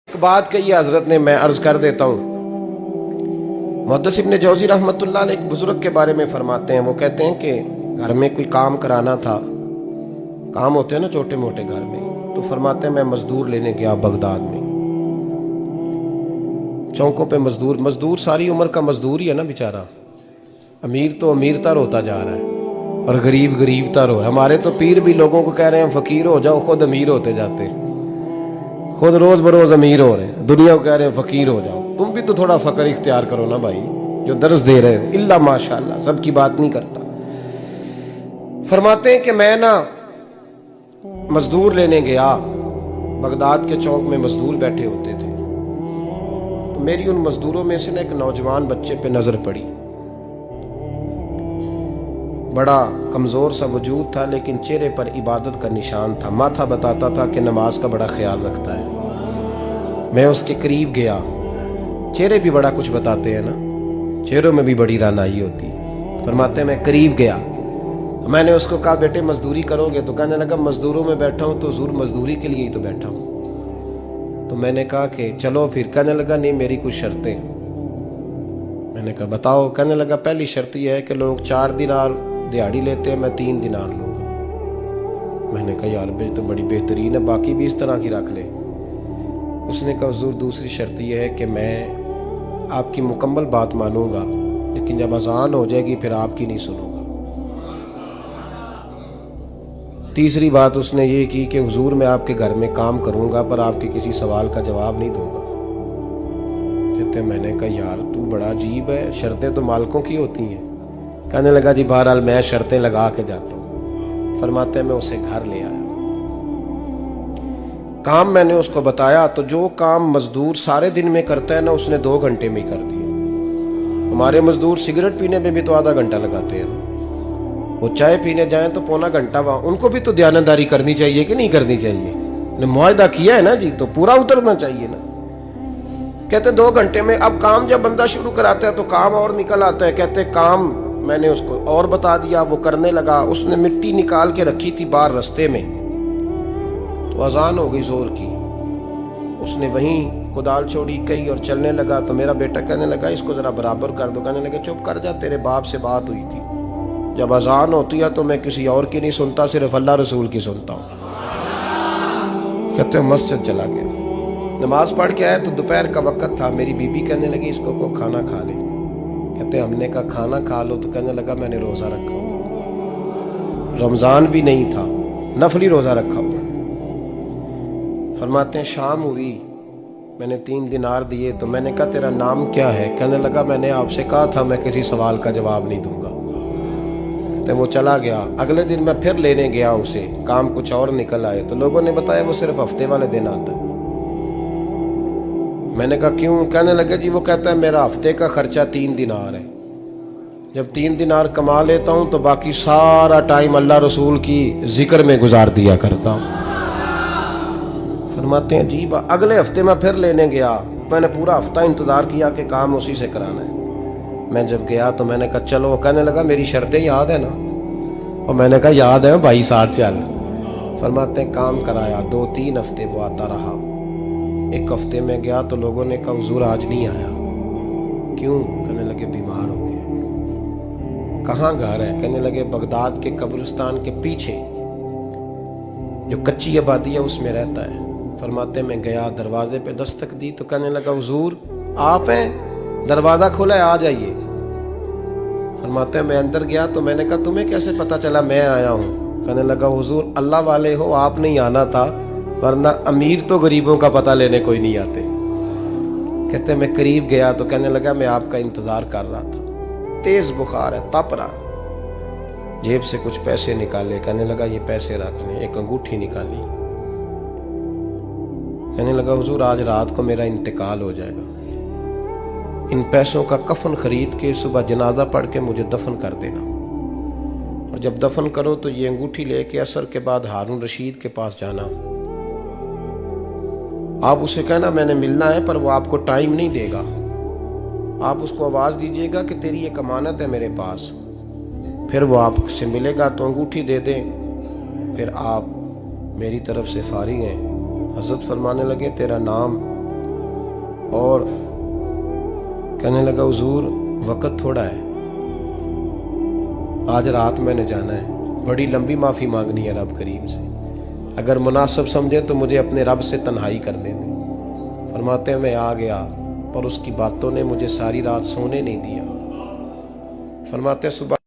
ایک بات کہی ہے حضرت نے، میں عرض کر دیتا ہوں۔ محدث ابن جوزی رحمۃ اللہ علیہ ایک بزرگ کے بارے میں فرماتے ہیں، وہ کہتے ہیں کہ گھر میں کوئی کام کرانا تھا، کام ہوتے ہیں نا چھوٹے موٹے گھر میں، تو فرماتے ہیں میں مزدور لینے گیا بغداد میں، چوکوں پہ مزدور ساری عمر کا مزدور ہی ہے نا بیچارہ، امیر تو امیر تر ہوتا جا رہا ہے اور غریب غریب تر ہو رہا ہے۔ ہمارے تو پیر بھی لوگوں کو کہہ رہے ہیں فقیر ہو جاؤ، خود امیر ہوتے جاتے ہیں، خود روز بروز امیر ہو رہے ہیں، دنیا کو کہہ رہے ہیں فقیر ہو جاؤ۔ تم بھی تو تھوڑا فقر اختیار کرو نا بھائی، جو درس دے رہے ہو۔ اللہ ماشاءاللہ، سب کی بات نہیں کرتا۔ فرماتے ہیں کہ میں نا مزدور لینے گیا، بغداد کے چوک میں مزدور بیٹھے ہوتے تھے، تو میری ان مزدوروں میں سے نا ایک نوجوان بچے پہ نظر پڑی، بڑا کمزور سا وجود تھا لیکن چہرے پر عبادت کا نشان تھا، ماتھا بتاتا تھا کہ نماز کا بڑا خیال رکھتا ہے۔ میں اس کے قریب گیا، چہرے بھی بڑا کچھ بتاتے ہیں نا، چہروں میں بھی بڑی رانائی ہوتی ہے۔ فرماتے ہیں میں قریب گیا، میں نے اس کو کہا بیٹے مزدوری کرو گے؟ تو کہنے لگا مزدوروں میں بیٹھا ہوں تو حضور مزدوری کے لیے ہی تو بیٹھا ہوں۔ تو میں نے کہا کہ چلو پھر۔ کہنے لگا نہیں میری کچھ شرطیں۔ میں نے کہا بتاؤ؟ کہنے لگا پہلی شرط یہ ہے کہ لوگ 4 دینار دیہاڑی لیتے ہیں، میں 3 دینار لوں گا۔ میں نے کہا یار بھائی تو بڑی بہترین ہے، باقی بھی اس طرح کی رکھ لے۔ اس نے کہا حضور دوسری شرط یہ ہے کہ میں آپ کی مکمل بات مانوں گا لیکن جب اذان ہو جائے گی پھر آپ کی نہیں سنوں گا۔ تیسری بات اس نے یہ کی کہ حضور میں آپ کے گھر میں کام کروں گا پر آپ کے کسی سوال کا جواب نہیں دوں گا۔ کہتے ہیں میں نے کہا یار تو بڑا عجیب ہے، شرطیں تو مالکوں کی ہوتی ہیں۔ کہنے لگا جی بہرحال میں شرطیں لگا کے جاتا ہوں۔ فرماتے ہیں میں اسے گھر لے آیا، کام میں نے اس کو بتایا تو جو کام مزدور سارے دن میں کرتا ہے نا اس نے 2 گھنٹے میں ہی کر دیا۔ ہمارے مزدور سگریٹ پینے میں بھی تو آدھا گھنٹہ لگاتے ہیں، وہ چائے پینے جائیں تو پونا گھنٹہ وہاں۔ ان کو بھی تو دیانتداری کرنی چاہیے کہ نہیں کرنی چاہیے؟ نے معاہدہ کیا ہے نا جی، تو پورا اترنا چاہیے نا۔ کہتے 2 گھنٹے میں۔ اب کام جب بندہ شروع کراتا ہے تو کام اور نکل آتا ہے۔ کہتے کام میں نے اس کو اور بتا دیا، وہ کرنے لگا۔ اس نے مٹی نکال کے رکھی تھی باہر رستے میں، تو اذان ہو گئی زور کی، اس نے وہیں کدال چھوڑی کئی اور چلنے لگا۔ تو میرا بیٹا کہنے لگا اس کو ذرا برابر کر دو۔ کہنے لگا چپ کر جا، تیرے باپ سے بات ہوئی تھی، جب اذان ہوتی ہے تو میں کسی اور کی نہیں سنتا، صرف اللہ رسول کی سنتا ہوں۔ کہتے ہیں مسجد چلا گیا، نماز پڑھ کے آیا تو دوپہر کا وقت تھا۔ میری بی بی کہنے لگی اس کو کھانا کھا لے۔ کہتے ہیں ہم نے کہا کھانا کھا لو، تو کہنے لگا میں نے روزہ رکھا ہوا، رمضان بھی نہیں تھا، نفلی روزہ رکھا ہوا۔ فرماتے ہیں شام ہوئی، میں نے 3 دینار دیے تو میں نے کہا تیرا نام کیا ہے؟ کہنے لگا میں نے آپ سے کہا تھا میں کسی سوال کا جواب نہیں دوں گا۔ کہتے ہیں وہ چلا گیا۔ اگلے دن میں پھر لینے گیا اسے، کام کچھ اور نکل آئے تو لوگوں نے بتایا وہ صرف ہفتے والے دن آتا ہے۔ میں نے کہا کیوں؟ کہنے لگے جی وہ کہتا ہے میرا ہفتے کا خرچہ 3 دینار ہے، جب 3 دینار کما لیتا ہوں تو باقی سارا ٹائم اللہ رسول کی ذکر میں گزار دیا کرتا ہوں۔ فرماتے ہیں عجیب۔ اگلے ہفتے میں پھر لینے گیا، میں نے پورا ہفتہ انتظار کیا کہ کام اسی سے کرانا ہے۔ میں جب گیا تو میں نے کہا چلو، کہنے لگا میری شرطیں یاد ہے نا؟ اور میں نے کہا یاد ہے بھائی ساتھ چل۔ فرماتے ہیں کام کرایا، 2-3 ہفتے وہ آتا رہا۔ ایک ہفتے میں گیا تو لوگوں نے کہا حضور آج نہیں آیا، کیوں؟ کہنے لگے بیمار ہو گئے۔ کہاں گھر ہے؟ کہنے لگے بغداد کے قبرستان کے پیچھے جو کچی آبادی ہے اس میں رہتا ہے۔ فرماتے میں گیا، دروازے پہ دستک دی تو کہنے لگا حضور آپ ہیں؟ دروازہ کھولا ہے، آ جائیے۔ فرماتے ہیں میں اندر گیا تو میں نے کہا تمہیں کیسے پتہ چلا میں آیا ہوں؟ کہنے لگا حضور اللہ والے ہو، آپ نہیں آنا تھا، ورنہ امیر تو غریبوں کا پتہ لینے کوئی نہیں آتے۔ کہتے میں قریب گیا تو کہنے لگا میں آپ کا انتظار کر رہا تھا، تیز بخار ہے، تپ رہا۔ جیب سے کچھ پیسے نکالے، کہنے لگا یہ پیسے رکھ لیں۔ ایک انگوٹھی نکالی، کہنے لگا حضور آج رات کو میرا انتقال ہو جائے گا، ان پیسوں کا کفن خرید کے صبح جنازہ پڑھ کے مجھے دفن کر دینا، اور جب دفن کرو تو یہ انگوٹھی لے کے عصر کے بعد ہارون رشید کے پاس جانا، آپ اسے کہنا میں نے ملنا ہے پر وہ آپ کو ٹائم نہیں دے گا، آپ اس کو آواز دیجیے گا کہ تیری ایک امانت ہے میرے پاس، پھر وہ آپ سے ملے گا تو انگوٹھی دے دیں، پھر آپ میری طرف سے فارغ ہیں۔ حضرت فرمانے لگے تیرا نام اور کہنے لگا حضور وقت تھوڑا ہے، آج رات میں نے جانا ہے، بڑی لمبی معافی مانگنی ہے رب کریم سے، اگر مناسب سمجھے تو مجھے اپنے رب سے تنہائی کر دے دیں۔ فرماتے ہیں میں آ گیا، پر اس کی باتوں نے مجھے ساری رات سونے نہیں دیا۔ فرماتے ہیں صبح